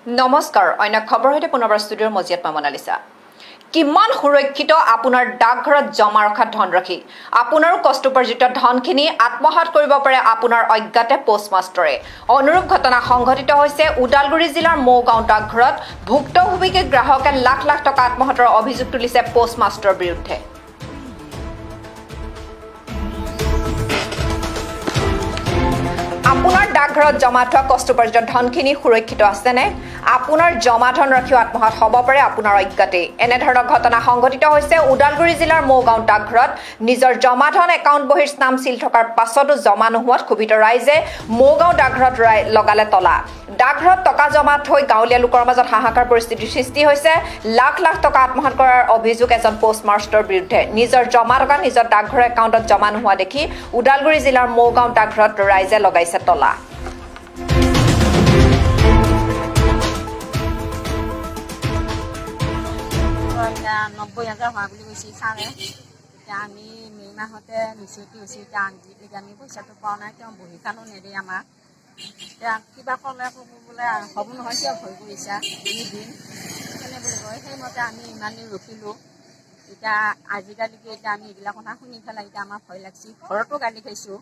নমস্কাৰ অন্য খবৰ হৈতে পুনৰ ষ্টুডিঅ'ৰ মজিয়াত মামনালিছা কিমান সুৰক্ষিত আপোনাৰ ডাকঘৰত জমা ৰখা ধনৰাশি আপোনাৰো কষ্টোপাৰ্জিত ধনখিনি আত্মসাৎ কৰিব পাৰে আপোনাৰ অজ্ঞাতে পোষ্টমাষ্টৰে অনুৰূপ ঘটনা সংঘটিত হৈছে উদালগুৰি জিলাৰ মৌগাঁও ডাকঘৰত ভুক্তভোগী গ্ৰাহকে লাখ লাখ টকা আত্মসাতৰ অভিযোগ তুলিছে পোষ্টমাষ্টৰৰ বিৰুদ্ধে আপোনাৰ ডাকঘৰত জমা থোৱা কষ্টোপাৰ্জিত ধনখিনি সুৰক্ষিত আছেনে আপোনাৰ জমা ধন ৰাখিও আত্মসাৎ হ'ব পাৰে আপোনাৰ অজ্ঞাতে এনেধৰণৰ ঘটনা সংঘটিত হৈছে উদালগুৰি জিলাৰ মৌগাঁও ডাকঘৰত নিজৰ জমা ধন একাউণ্ট বহিৰ নাম চিল থকাৰ পাছতো জমা নোহোৱাত ক্ষোভিত ৰাইজে মৌগাঁও ডাকঘৰত লগালে তলা ডাকঘৰত টকা জমা থৈ গাঁৱলীয়া লোকৰ মাজত হাহাকাৰ পৰিস্থিতিৰ সৃষ্টি হৈছে লাখ লাখ টকা আত্মসাৎ কৰাৰ অভিযোগ এজন পোষ্টমাষ্টৰৰ বিৰুদ্ধে নিজৰ জমা টকা নিজৰ ডাকঘৰৰ একাউণ্টত জমা নোহোৱা দেখি উদালগুৰি জিলাৰ মৌগাঁও ডাকঘৰত ৰাইজে লগাইছে তলা এতিয়া 90,000 হোৱা বুলি কৈছে ছাৰে এতিয়া আমি মে' মাহতে মিচুটি হৈছে এতিয়া আমি পইচাটো পোৱা নাই তেওঁ বহীখনো নেদে আমাক এতিয়া কিবা ক'লে ক'ব বোলে হ'ব নহয় কিয় ভয় কৰিছা দিন কেনে বুলি কয় সেইমতে আমি ইমান দিন ৰখিলোঁ এতিয়া আজিকালিকে এতিয়া আমি এইবিলাক কথা শুনি পেলাই এতিয়া আমাৰ ভয় লাগছে ঘৰতো গালি খাইছোঁ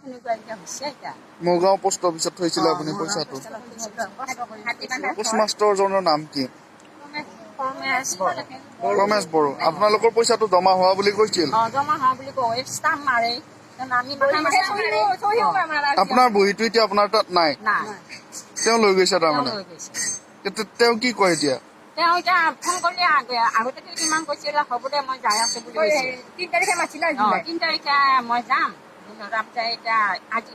সেনেকুৱা এতিয়া হৈছে এতিয়া মৌগাঁও পোষ্ট অফিচত থৈছিলে আপুনি পইচাটো পোষ্টমাষ্টৰজনৰ নাম কি ৰমেশ বড়ো আপোনালোকৰ পইচাটো জমা হোৱা বুলি কৈছিল জমা হোৱা বুলি কয় ষ্টাম্প মাৰে আপোনাৰ বহীটো এতিয়া আপোনাৰ তাত নাই তেওঁ লৈ গৈছে তাৰমানে তেওঁ কি কয় এতিয়া তেওঁ এতিয়া ফোন কৰিলে আগতে কিমান কৈছিলে হ'ব দে মই যাই আছো বুলি কৈছে 3 তাৰিখে মাতিলে 3 তাৰিখে মই যাম এতিয়া আজি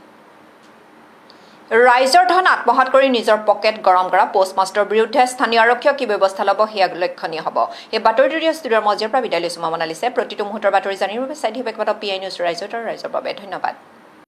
ৰাইজৰ ধন আত্মসাৎ কৰি নিজৰ পকেট গৰম কৰা পোষ্টমাষ্টৰৰ বিৰুদ্ধে স্থানীয় আৰক্ষীয়ে কি ব্যৱস্থা ল'ব সেয়া লক্ষণীয় হ'ব এই বাতৰিটো ষ্টুডিঅ'ৰ মজিয়াৰ পৰা বিদায় লৈছো মামনালিছে প্ৰতিটো মুহূৰ্তৰ বাতৰি জানিবৰ বাবে চাই থাকিব PI নিউজ ৰাইজৰ বাবে ধন্যবাদ